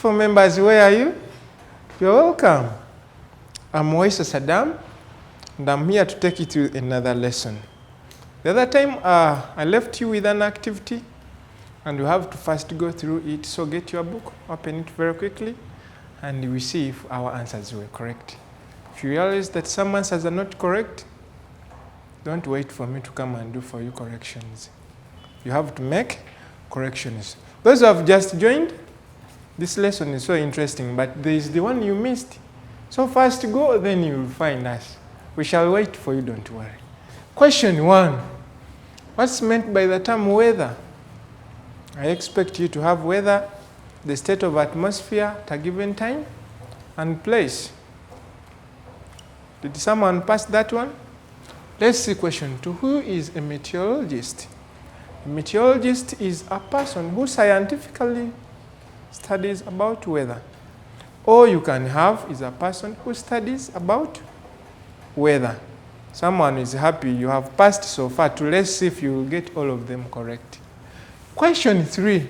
Beautiful members, where are you? You're welcome. I'm Waisa Saddam, and I'm here to take you to another lesson. The other time, I left you with an activity, and you have to first go through it. So get your book, open it very quickly, and we see if our answers were correct. If you realize that some answers are not correct, don't wait for me to come and do for you corrections. You have to make corrections. Those who have just joined, this lesson is so interesting, but there is the one you missed. So first go, then you will find us. We shall wait for you, don't worry. Question 1. What's meant by the term weather? I expect you to have weather, the state of atmosphere at a given time and place. Did someone pass that one? Let's see question 2. Who is a meteorologist? A meteorologist is a person who scientifically studies about weather. Or you can have is a person who studies about weather. Someone is happy you have passed so far. Let's see if you will get all of them correct. Question 3.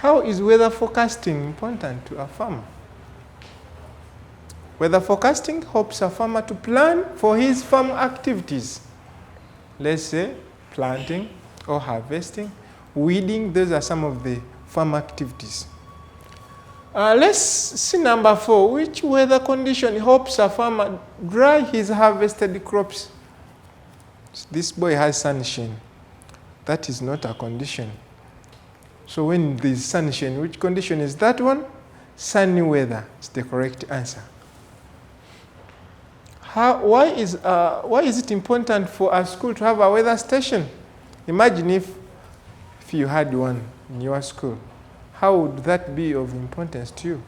How is weather forecasting important to a farmer? Weather forecasting helps a farmer to plan for his farm activities. Let's say planting or harvesting, weeding, those are some of the farm activities. Let's see number 4. Which weather condition helps a farmer dry his harvested crops? This boy has sunshine. That is not a condition. So when there is sunshine, which condition is that one? Sunny weather is the correct answer. Why is it important for a school to have a weather station? Imagine if you had one in your school. How would that be of importance to you?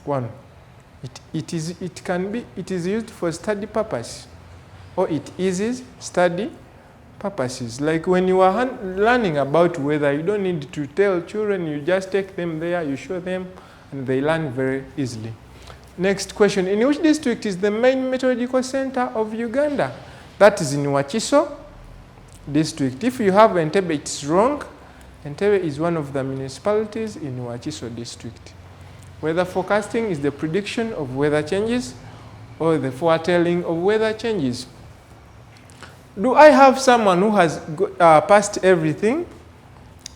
1, it is used for study purpose, or it eases study purposes. Like when you are learning about weather, you don't need to tell children, you just take them there, you show them, and they learn very easily. Next question, in which district is the main meteorological center of Uganda? That is in Wakiso district. If you have Entebbe, it's wrong. Entebbe is one of the municipalities in Wakiso district. Weather forecasting is the prediction of weather changes or the foretelling of weather changes. Do I have someone who has passed everything?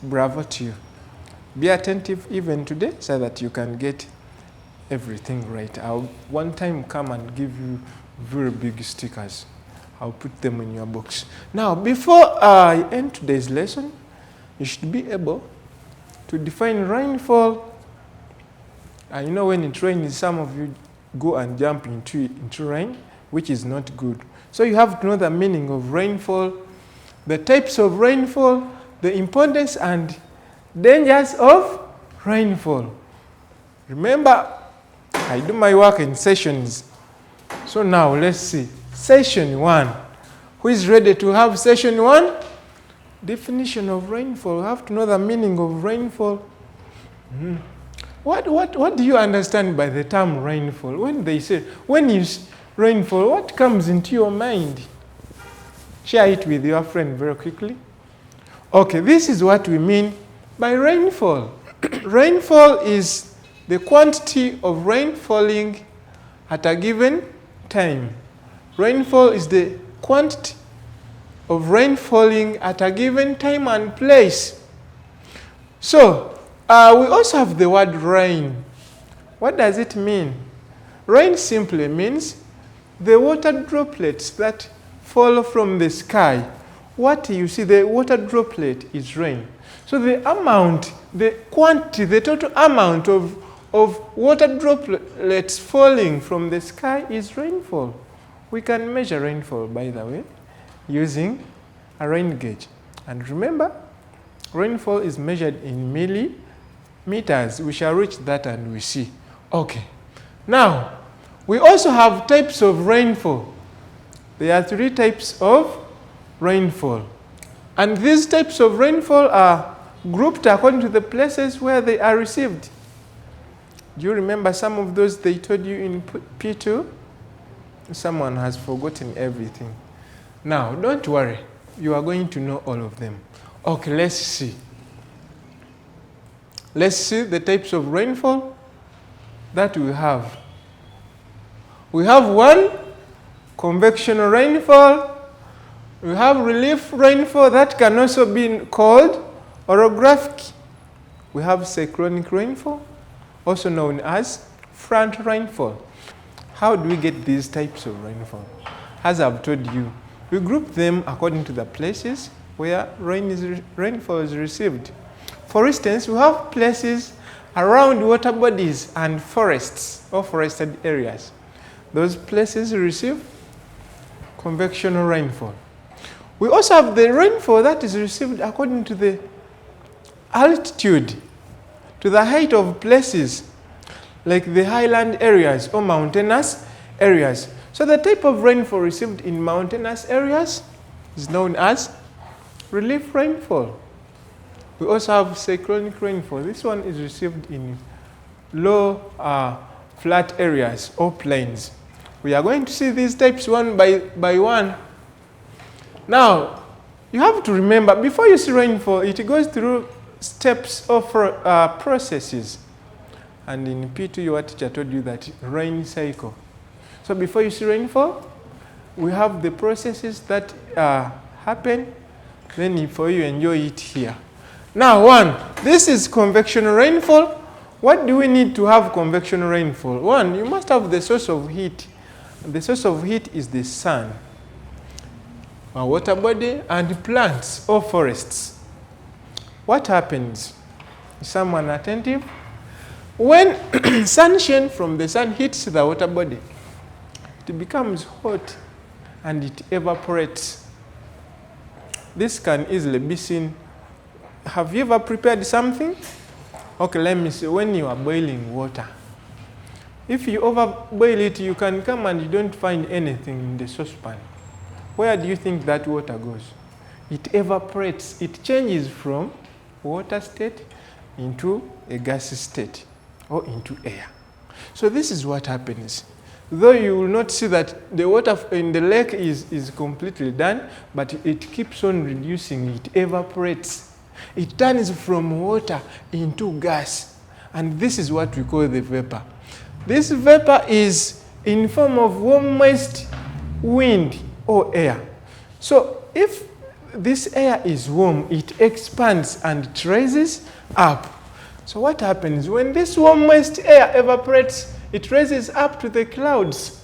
Bravo to you. Be attentive even today so that you can get everything right. I'll one time come and give you very big stickers. I'll put them in your box. Now, before I end today's lesson, you should be able to define rainfall. You know when it rains, some of you go and jump into rain, which is not good. So you have to know the meaning of rainfall, the types of rainfall, the importance and dangers of rainfall. Remember, I do my work in sessions. So now let's see. Session 1. Who is ready to have session 1? Definition of rainfall. You have to know the meaning of rainfall. What do you understand by the term rainfall? When they say, when you rainfall, what comes into your mind? Share it with your friend very quickly. Okay, this is what we mean by rainfall. Rainfall is the quantity of rain falling at a given time. Rainfall is the quantity of rain falling at a given time and place. So, we also have the word rain. What does it mean? Rain simply means the water droplets that fall from the sky. What you see, the water droplet is rain. So the amount, the quantity, the total amount of water droplets falling from the sky is rainfall. We can measure rainfall, by the way, using a rain gauge. And remember, rainfall is measured in millimeters. We shall reach that and we see. Okay. Now, we also have types of rainfall. There are 3 types of rainfall. And these types of rainfall are grouped according to the places where they are received. Do you remember some of those they told you in P2? Someone has forgotten everything. Now, don't worry. You are going to know all of them. Okay, let's see. Let's see the types of rainfall. that we have. We have one, convectional rainfall. We have relief rainfall that can also be called orographic. We have cyclonic rainfall, also known as front rainfall. How do we get these types of rainfall? As I've told you, we group them according to the places where rainfall is received. For instance, we have places around water bodies and forests or forested areas. Those places receive convectional rainfall. We also have the rainfall that is received according to the altitude, to the height of places like the highland areas or mountainous areas. So the type of rainfall received in mountainous areas is known as relief rainfall. We also have cyclonic rainfall. This one is received in low flat areas or plains. We are going to see these types one by one. Now, you have to remember, before you see rainfall, it goes through steps of processes. And in P2, your teacher told you that rain cycle. So before you see rainfall, we have the processes that happen. Then for you enjoy it here. Now, one, this is convectional rainfall. What do we need to have convectional rainfall? One, you must have the source of heat. The source of heat is the sun, a water body, and plants or forests. What happens? Is someone attentive? When sunshine from the sun hits the water body, it becomes hot and it evaporates. This can easily be seen. Have you ever prepared something? Okay, let me see. When you are boiling water, if you overboil it, you can come and you don't find anything in the saucepan. Where do you think that water goes? It evaporates. It changes from water state into a gas state or into air. So this is what happens. Though you will not see that the water in the lake is completely done, but it keeps on reducing. It evaporates. It turns from water into gas. And this is what we call the vapor. This vapor is in form of warm, moist wind or air. So if this air is warm, it expands and it rises up. So what happens? When this warm, moist air evaporates, it rises up to the clouds.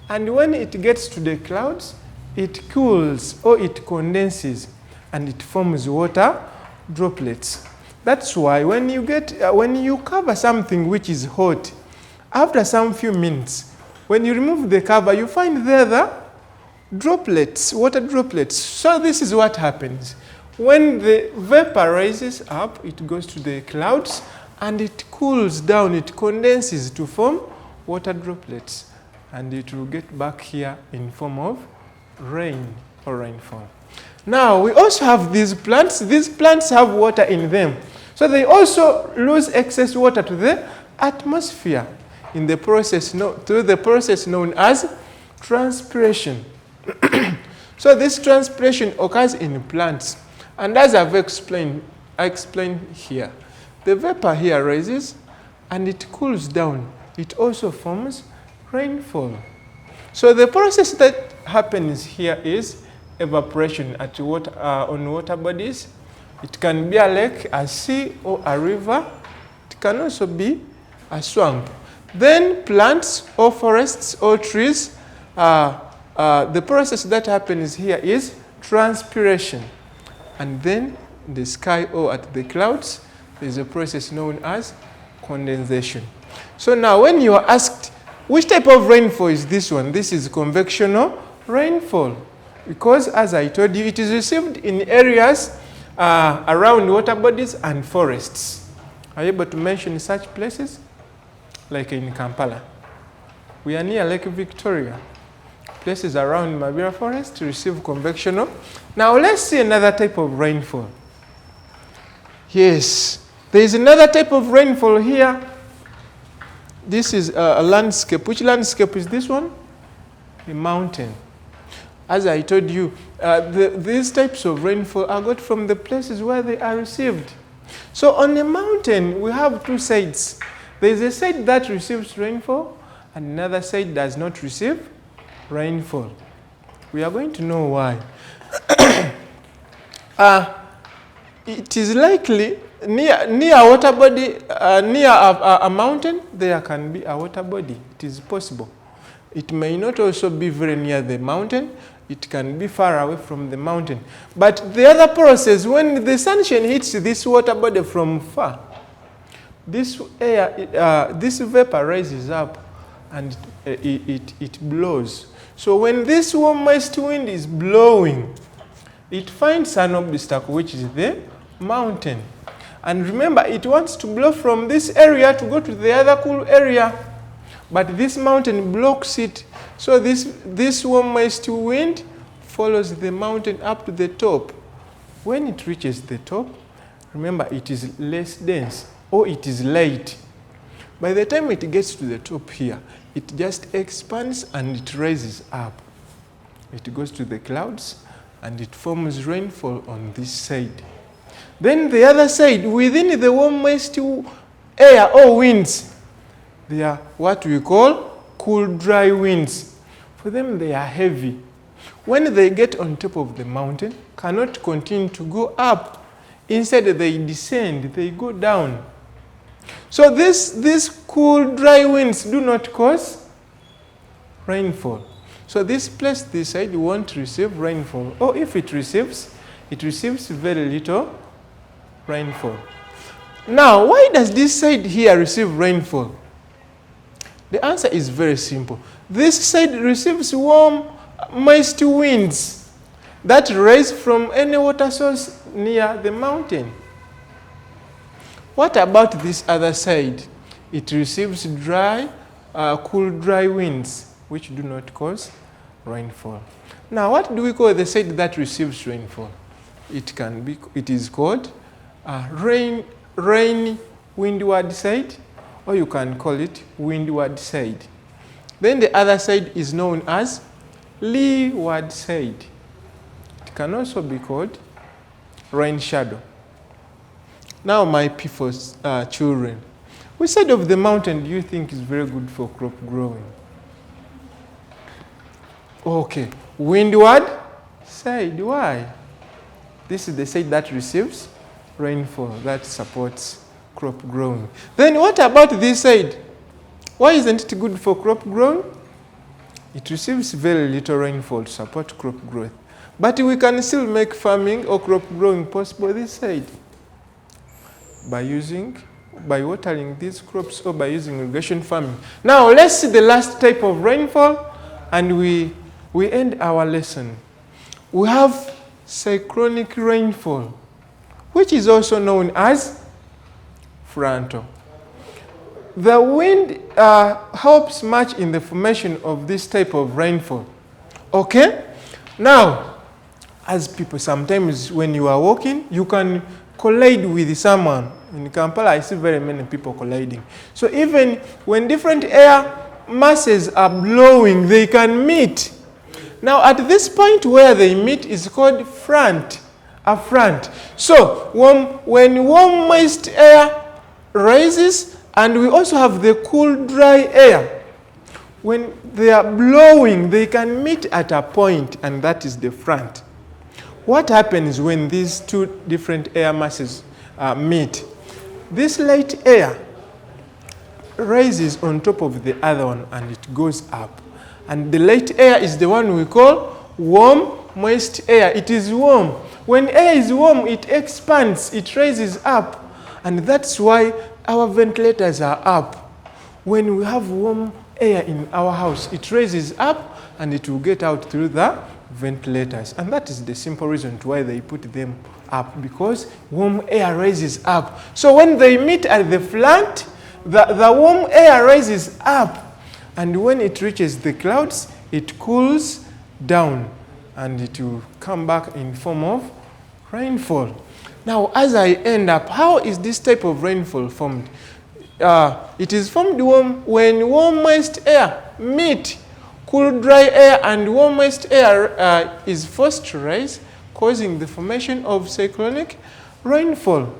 And when it gets to the clouds, it cools or it condenses and it forms water droplets. That's why when you cover something which is hot, after some few minutes, when you remove the cover, you find there the droplets, water droplets. So this is what happens. When the vapor rises up, it goes to the clouds and it cools down, it condenses to form water droplets. And it will get back here in form of rain or rainfall. Now, we also have these plants. These plants have water in them. So they also lose excess water to the atmosphere in the process, through the process known as transpiration. So this transpiration occurs in plants. And as I explained here, the vapor here rises and it cools down. It also forms rainfall. So the process that happens here is evaporation on water bodies. It can be a lake, a sea, or a river. It can also be a swamp. Then plants or forests or trees, the process that happens here is transpiration. And then in the sky or at the clouds, there's a process known as condensation. So now when you are asked, which type of rainfall is this one? This is convectional rainfall. Because as I told you, it is received in areas around water bodies and forests. Are you able to mention such places? Like in Kampala. We are near Lake Victoria. Places around Mabira Forest receive convectional. Now let's see another type of rainfall. Yes, there is another type of rainfall here. This is a landscape. Which landscape is this one? A mountain. As I told you, these types of rainfall are got from the places where they are received. So on a mountain, we have two sides. There is a side that receives rainfall and another side does not receive rainfall. We are going to know why. It is likely near a water body, near a mountain, there can be a water body. It is possible. It may not also be very near the mountain. It can be far away from the mountain. But the other process, when the sunshine hits this water body from far, this air, this vapor rises up and it blows. So when this warm moist wind is blowing, it finds an obstacle, which is the mountain. And remember, it wants to blow from this area to go to the other cool area. But this mountain blocks it. So this warm moist wind follows the mountain up to the top. When it reaches the top, remember, it is less dense or it is light. By the time it gets to the top here, it just expands and it rises up. It goes to the clouds and it forms rainfall on this side. Then the other side, within the warm moist air or winds, they are what we call cool dry winds. For them, they are heavy. When they get on top of the mountain, cannot continue to go up. Instead, they descend, they go down. So these cool dry winds do not cause rainfall. So this place, this side, won't receive rainfall. Or if it receives very little rainfall. Now, why does this side here receive rainfall? The answer is very simple. This side receives warm, moist winds that rise from any water source near the mountain. What about this other side? It receives dry, cool, dry winds, which do not cause rainfall. Now, what do we call the side that receives rainfall? It is called rain windward side, or you can call it windward side. Then the other side is known as leeward side. It can also be called rain shadow. Now, my people, children, which side of the mountain do you think is very good for crop growing? Okay, windward side. Why? This is the side that receives rainfall, that supports crop growing. Then what about this side? Why isn't it good for crop growing? It receives very little rainfall to support crop growth. But we can still make farming or crop growing possible this side by watering these crops or by using irrigation farming. Now let's see the last type of rainfall and we end our lesson. We have cyclonic rainfall, which is also known as frontal. The wind helps much in the formation of this type of rainfall. Okay? Now, as people, sometimes when you are walking, you can collide with someone. In Kampala, I see very many people colliding. So even when different air masses are blowing, they can meet. Now, at this point where they meet is called a front. So when warm, moist air rises, and we also have the cool, dry air, when they are blowing, they can meet at a point, and that is the front. What happens when these two different air masses meet? This light air rises on top of the other one, and it goes up. And the light air is the one we call warm, moist air. It is warm. When air is warm, it expands, it rises up. And that's why our ventilators are up. When we have warm air in our house, it raises up and it will get out through the ventilators. And that is the simple reason why they put them up, because warm air rises up. So when they meet at the front, the warm air rises up. And when it reaches the clouds, it cools down and it will come back in form of rainfall. Now, as I end up, how is this type of rainfall formed? It is formed when warm, moist air meet cool, dry air, and warm, moist air is forced to rise, causing the formation of cyclonic rainfall.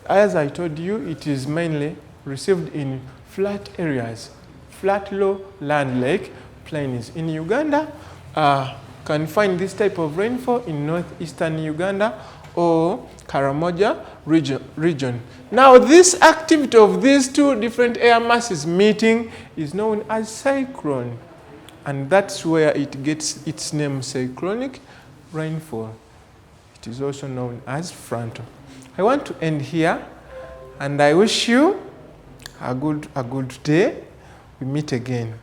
As I told you, it is mainly received in flat areas, flat lowland lake plains. In Uganda, can find this type of rainfall in northeastern Uganda or Karamoja region. Now, this activity of these two different air masses meeting is known as cyclone, and that's where it gets its name, cyclonic rainfall. It is also known as frontal. I want to end here, and I wish you a good day. We meet again.